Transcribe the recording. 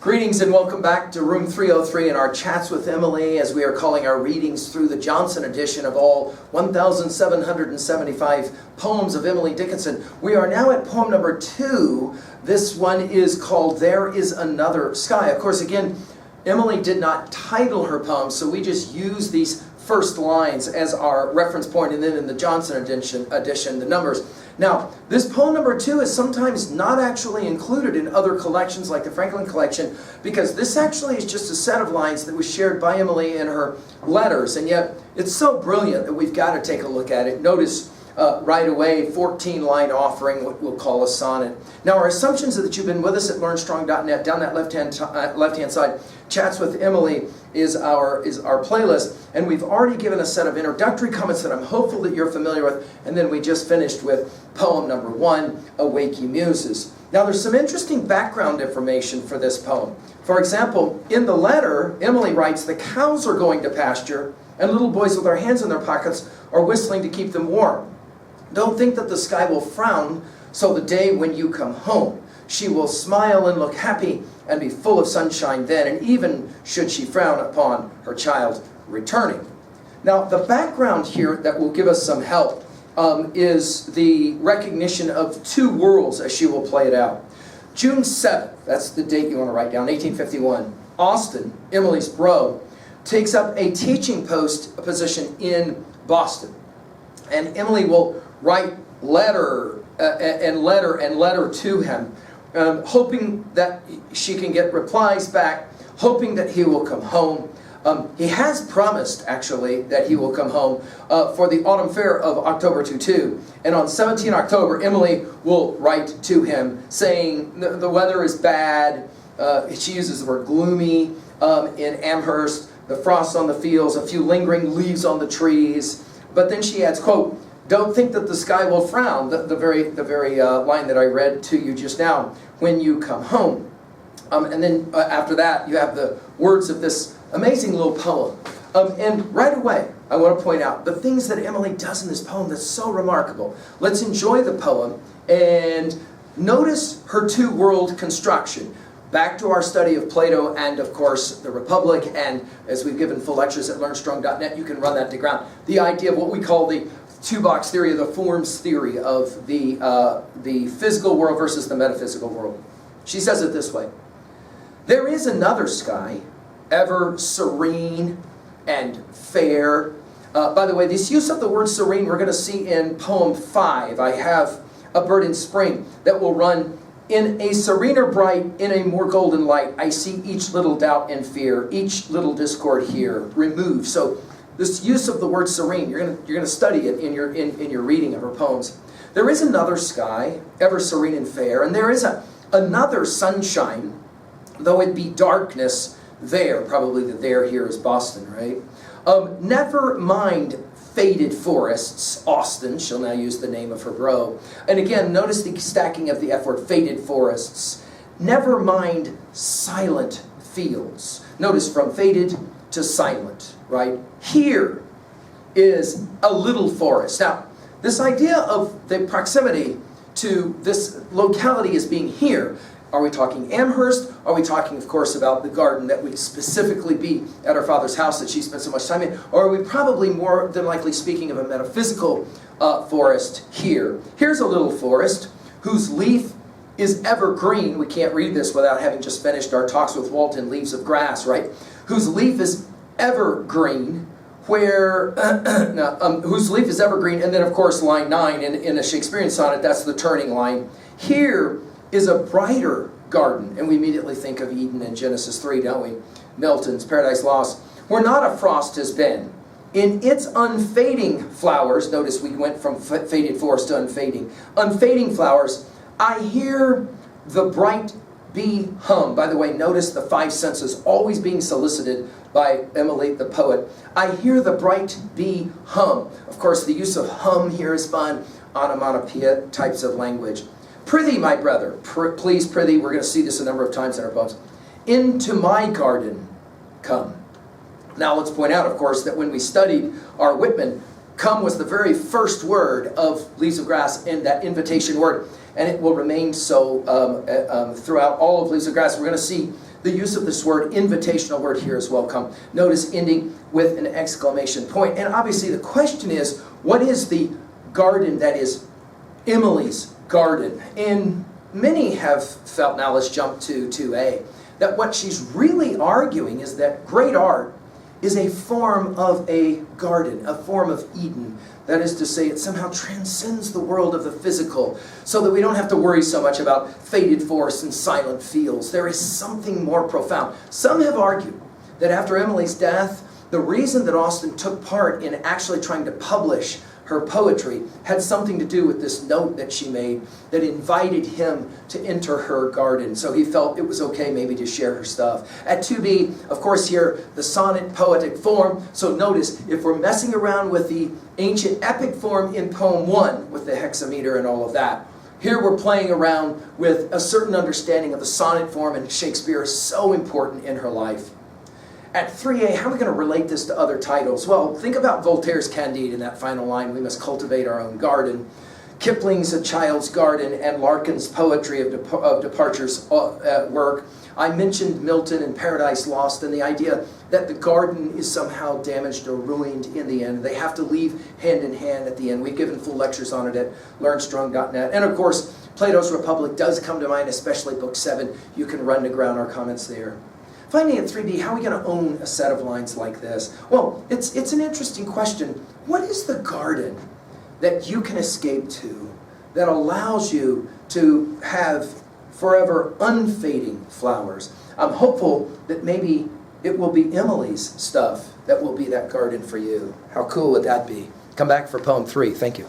Greetings and welcome back to room 303 in our Chats with Emily, as we are calling our readings through the Johnson edition of all 1,775 poems of Emily Dickinson. We are now at poem number 2. This one is called There Is Another Sky. Of course, again, Emily did not title her poem, so we just use these first lines as our reference point, and then in the Johnson edition the numbers. Now, this poem number 2 is sometimes not actually included in other collections like the Franklin collection, because this actually is just a set of lines that was shared by Emily in her letters, and yet it's so brilliant that we've got to take a look at it. Notice right away, 14-line offering, what we'll call a sonnet. Now, our assumptions are that you've been with us at learnstrong.net. Down that left-hand side, Chats with Emily is our playlist, and we've already given a set of introductory comments that I'm hopeful that you're familiar with, and then we just finished with poem number 1, Awake Ye Muses. Now, there's some interesting background information for this poem. For example, in the letter, Emily writes, "The cows are going to pasture, and little boys with their hands in their pockets are whistling to keep them warm. Don't think that the sky will frown, so the day when you come home, she will smile and look happy and be full of sunshine then, and even should she frown upon her child returning." Now, the background here that will give us some help is the recognition of two worlds as she will play it out. June 7th, that's the date you want to write down, 1851, Austin, Emily's bro, takes up a teaching position in Boston. And Emily will write letter to him, hoping that she can get replies back, hoping that he will come home. He has promised, actually, that he will come home for the autumn fair of October 22. And on 17 October, Emily will write to him saying the weather is bad. She uses the word gloomy in Amherst, the frost on the fields, a few lingering leaves on the trees. But then she adds, quote, "Don't think that the sky will frown," the very line that I read to you just now, "when you come home." And then after that, you have the words of this amazing little poem. And right away, I want to point out the things that Emily does in this poem that's so remarkable. Let's enjoy the poem and notice her two-world construction. Back to our study of Plato and, of course, the Republic, and as we've given full lectures at learnstrong.net, you can run that to ground. The idea of what we call the two-box theory, the forms theory of the physical world versus the metaphysical world. She says it this way: "There is another sky, ever serene and fair." By the way, this use of the word serene we're going to see in poem 5. I have a bird in spring that will run, "In a serener bright, in a more golden light, I see each little doubt and fear, each little discord here removed." So this use of the word serene, you're going to study it in your reading of her poems. There is another sky, ever serene and fair, and there is another sunshine, though it be darkness there. Probably the there here is Boston, right? Never mind faded forests, Austin. She'll now use the name of her bro. And again, notice the stacking of the F word, faded forests. Never mind silent fields. Notice from faded to silent, right? Here is a little forest. Now, this idea of the proximity to this locality as being here, are we talking Amherst? Are we talking, of course, about the garden that would specifically be at her father's house that she spent so much time in? Or are we probably more than likely speaking of a metaphysical forest here? Here's a little forest whose leaf is evergreen. We can't read this without having just finished our talks with Walton, Leaves of Grass, right? Whose leaf is evergreen, whose leaf is evergreen, and then, of course, line 9 in a Shakespearean sonnet, that's the turning line. Here is a brighter garden, and we immediately think of Eden in Genesis 3, don't we? Milton's Paradise Lost, where not a frost has been. In its unfading flowers, notice we went from faded forest to unfading flowers, I hear the bright bee hum. By the way, notice the 5 senses always being solicited by Emily the poet. I hear the bright bee hum. Of course, the use of hum here is fun, onomatopoeia types of language. Prithee, my brother, please, prithee, we're going to see this a number of times in our poems, into my garden come. Now let's point out, of course, that when we studied our Whitman, come was the very first word of Leaves of Grass in that invitation word. and it will remain so throughout all of Leaves of Grass. We're going to see the use of this word, invitational word here as well, come. Notice ending with an exclamation point. And obviously the question is, what is the garden that is Emily's garden? And many have felt, now let's jump to 2a, that what she's really arguing is that great art is a form of a garden, a form of Eden. That is to say, it somehow transcends the world of the physical, so that we don't have to worry so much about faded forests and silent fields. There is something more profound. Some have argued that after Emily's death, the reason that Austen took part in actually trying to publish her poetry had something to do with this note that she made that invited him to enter her garden. So he felt it was okay maybe to share her stuff. At 2b, of course here, the sonnet poetic form. So notice, if we're messing around with the ancient epic form in poem 1, with the hexameter and all of that, here we're playing around with a certain understanding of the sonnet form, and Shakespeare is so important in her life. At 3a, how are we going to relate this to other titles? Well, think about Voltaire's Candide in that final line, we must cultivate our own garden. Kipling's A Child's Garden, and Larkin's poetry of Departure's work. I mentioned Milton and Paradise Lost, and the idea that the garden is somehow damaged or ruined in the end. They have to leave hand in hand at the end. We've given full lectures on it at learnstrong.net. And of course, Plato's Republic does come to mind, especially book 7. You can run to ground our comments there. Finally, at 3b, how are we going to own a set of lines like this? Well, it's an interesting question. What is the garden that you can escape to that allows you to have forever unfading flowers? I'm hopeful that maybe it will be Emily's stuff that will be that garden for you. How cool would that be? Come back for poem 3. Thank you.